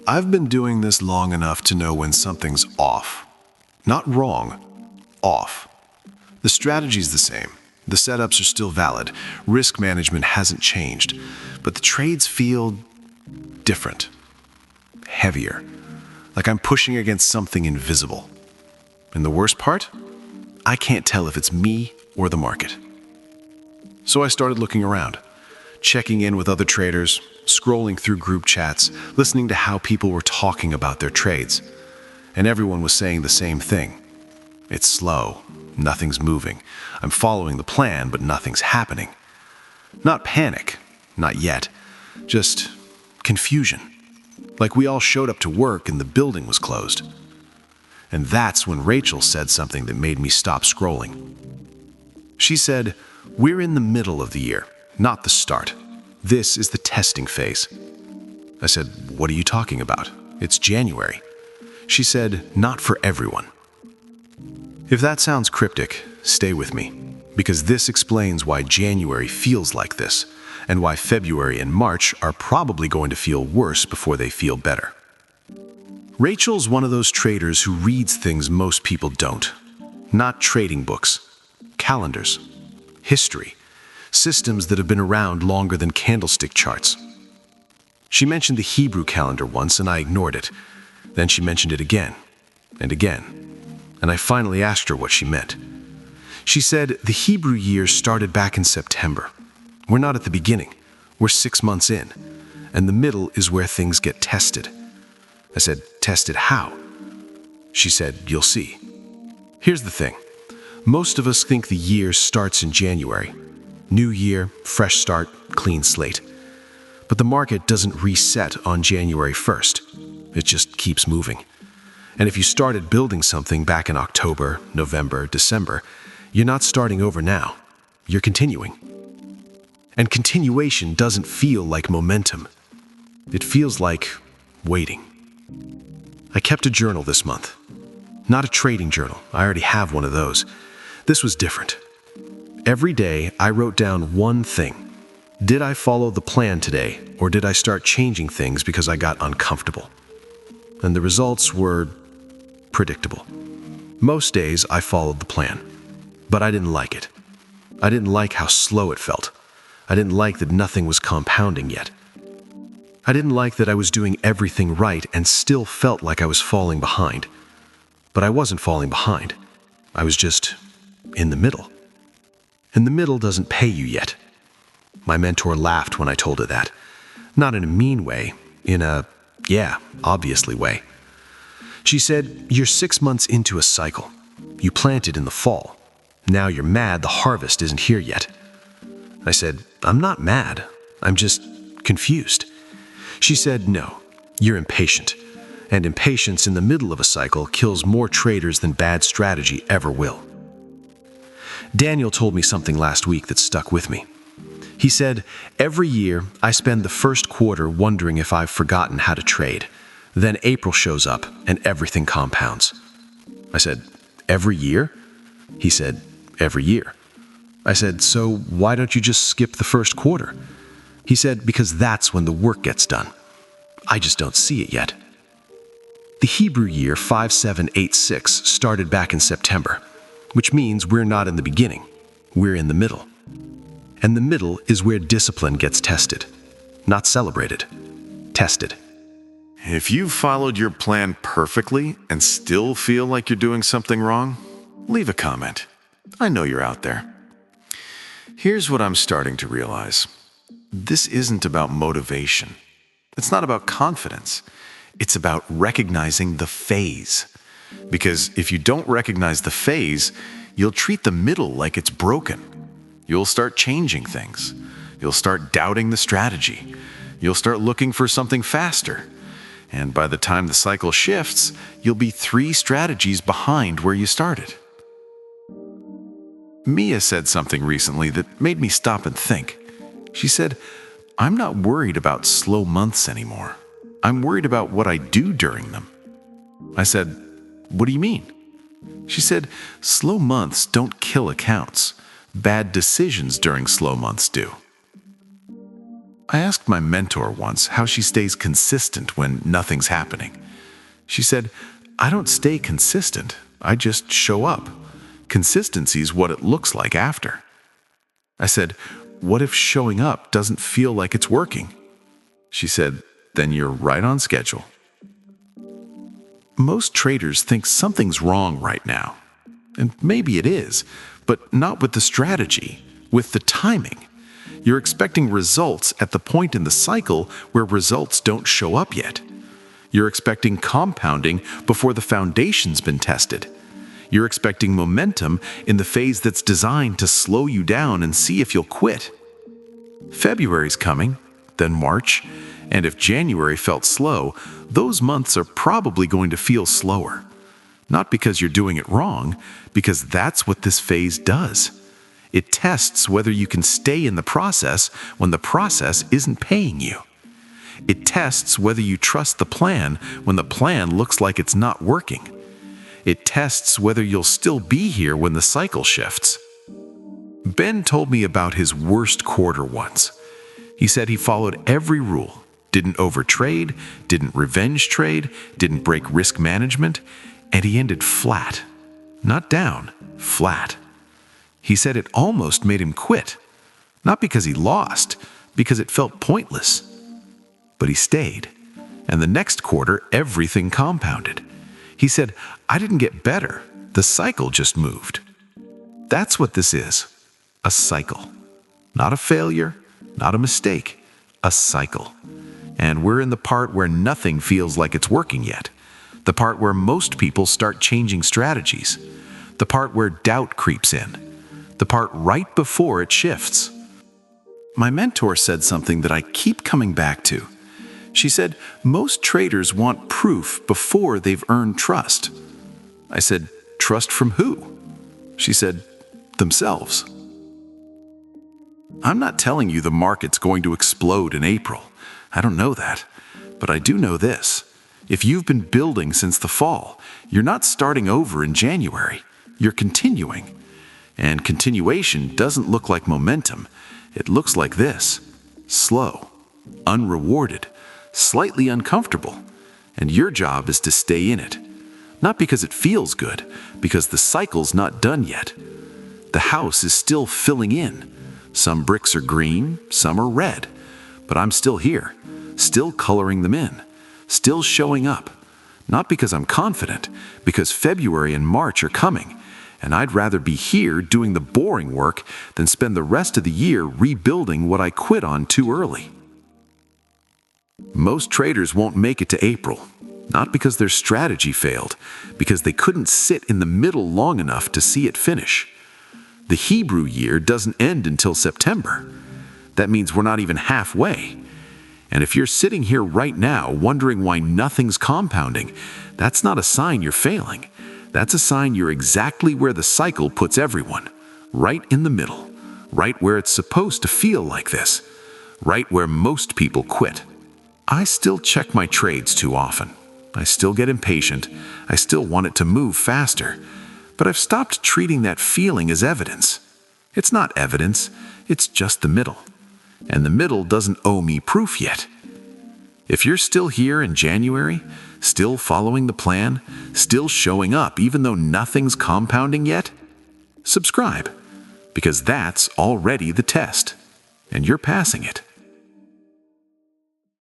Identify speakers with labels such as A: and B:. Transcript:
A: I've been doing this long enough to know when something's off. Not wrong, off. The strategy's the same. The setups are still valid. Risk management hasn't changed. But the trades feel different. Heavier. Like I'm pushing against something invisible. And the worst part? I can't tell if it's me or the market. So I started looking around, checking in with other traders, scrolling through group chats, listening to how people were talking about their trades. And everyone was saying the same thing. It's slow. Nothing's moving. I'm following the plan, but nothing's happening. Not panic. Not yet. Just confusion. Like we all showed up to work and the building was closed. And that's when Rachel said something that made me stop scrolling. She said, "We're in the middle of the year, not the start. This is the testing phase." I said, "What are you talking about? It's January." She said, "Not for everyone." If that sounds cryptic, stay with me, because this explains why January feels like this, and why February and March are probably going to feel worse before they feel better. Rachel's one of those traders who reads things most people don't. Not trading books, calendars, history, systems that have been around longer than candlestick charts. She mentioned the Hebrew calendar once and I ignored it. Then she mentioned it again and again, and I finally asked her what she meant. She said the Hebrew year started back in September. We're not at the beginning. We're 6 months in, and the middle is where things get tested. I said, "Tested how?" She said, "You'll see." Here's the thing. Most of us think the year starts in January. New year, fresh start, clean slate. But the market doesn't reset on January 1st. It just keeps moving. And if you started building something back in October, November, December, you're not starting over now. You're continuing. And continuation doesn't feel like momentum. It feels like waiting. I kept a journal this month. Not a trading journal. I already have one of those. This was different. Every day, I wrote down one thing. Did I follow the plan today, or did I start changing things because I got uncomfortable? And the results were predictable. Most days, I followed the plan, but I didn't like it. I didn't like how slow it felt. I didn't like that nothing was compounding yet. I didn't like that I was doing everything right and still felt like I was falling behind. But I wasn't falling behind. I was just in the middle. And the middle doesn't pay you yet. My mentor laughed when I told her that. Not in a mean way, in a, yeah, obviously way. She said, "You're 6 months into a cycle. You planted in the fall. Now you're mad the harvest isn't here yet." I said, "I'm not mad. I'm just confused." She said, "No, you're impatient. And impatience in the middle of a cycle kills more traders than bad strategy ever will." Daniel told me something last week that stuck with me. He said, "Every year, I spend the first quarter wondering if I've forgotten how to trade. Then April shows up and everything compounds." I said, "Every year?" He said, "Every year." I said, "So why don't you just skip the first quarter?" He said, "Because that's when the work gets done. I just don't see it yet." The Hebrew year 5786 started back in September, which means we're not in the beginning, we're in the middle. And the middle is where discipline gets tested. Not celebrated, tested.
B: If you've followed your plan perfectly and still feel like you're doing something wrong, leave a comment. I know you're out there. Here's what I'm starting to realize. This isn't about motivation. It's not about confidence. It's about recognizing the phase. Because if you don't recognize the phase, you'll treat the middle like it's broken. You'll start changing things. You'll start doubting the strategy. You'll start looking for something faster. And by the time the cycle shifts, you'll be 3 strategies behind where you started. Mia said something recently that made me stop and think. She said, "I'm not worried about slow months anymore. I'm worried about what I do during them." I said, "What do you mean?" She said, "Slow months don't kill accounts. Bad decisions during slow months do." I asked my mentor once how she stays consistent when nothing's happening. She said, "I don't stay consistent. I just show up. Consistency is what it looks like after." I said, "What if showing up doesn't feel like it's working?" She said, "Then you're right on schedule." Most traders think something's wrong right now. And maybe it is, but not with the strategy, with the timing. You're expecting results at the point in the cycle where results don't show up yet. You're expecting compounding before the foundation's been tested. You're expecting momentum in the phase that's designed to slow you down and see if you'll quit. February's coming, then March, and if January felt slow, those months are probably going to feel slower. Not because you're doing it wrong, because that's what this phase does. It tests whether you can stay in the process when the process isn't paying you. It tests whether you trust the plan when the plan looks like it's not working. It tests whether you'll still be here when the cycle shifts. Ben told me about his worst quarter once. He said he followed every rule, didn't overtrade, didn't revenge trade, didn't break risk management, and he ended flat. Not down, flat. He said it almost made him quit. Not because he lost, because it felt pointless. But he stayed. And the next quarter, everything compounded. He said, "I didn't get better. The cycle just moved." That's what this is. A cycle. Not a failure, not a mistake. A cycle. And we're in the part where nothing feels like it's working yet. The part where most people start changing strategies. The part where doubt creeps in. The part right before it shifts. My mentor said something that I keep coming back to. She said, most traders want proof before they've earned trust. I said, trust from who? She said, themselves. I'm not telling you the market's going to explode in April. I don't know that. But I do know this. If you've been building since the fall, you're not starting over in January. You're continuing. And continuation doesn't look like momentum. It looks like this. Slow, unrewarded, slightly uncomfortable. And your job is to stay in it. Not because it feels good, because the cycle's not done yet. The house is still filling in. Some bricks are green, some are red. But I'm still here, still coloring them in, still showing up. Not because I'm confident, because February and March are coming. And I'd rather be here doing the boring work than spend the rest of the year rebuilding what I quit on too early. Most traders won't make it to April, not because their strategy failed, because they couldn't sit in the middle long enough to see it finish. The Hebrew year doesn't end until September. That means we're not even halfway. And if you're sitting here right now wondering why nothing's compounding, that's not a sign you're failing. That's a sign you're exactly where the cycle puts everyone, right in the middle, right where it's supposed to feel like this, right where most people quit. I still check my trades too often. I still get impatient. I still want it to move faster. But I've stopped treating that feeling as evidence. It's not evidence, it's just the middle. And the middle doesn't owe me proof yet. If you're still here in January, still following the plan, still showing up even though nothing's compounding yet, subscribe, because that's already the test, and you're passing it.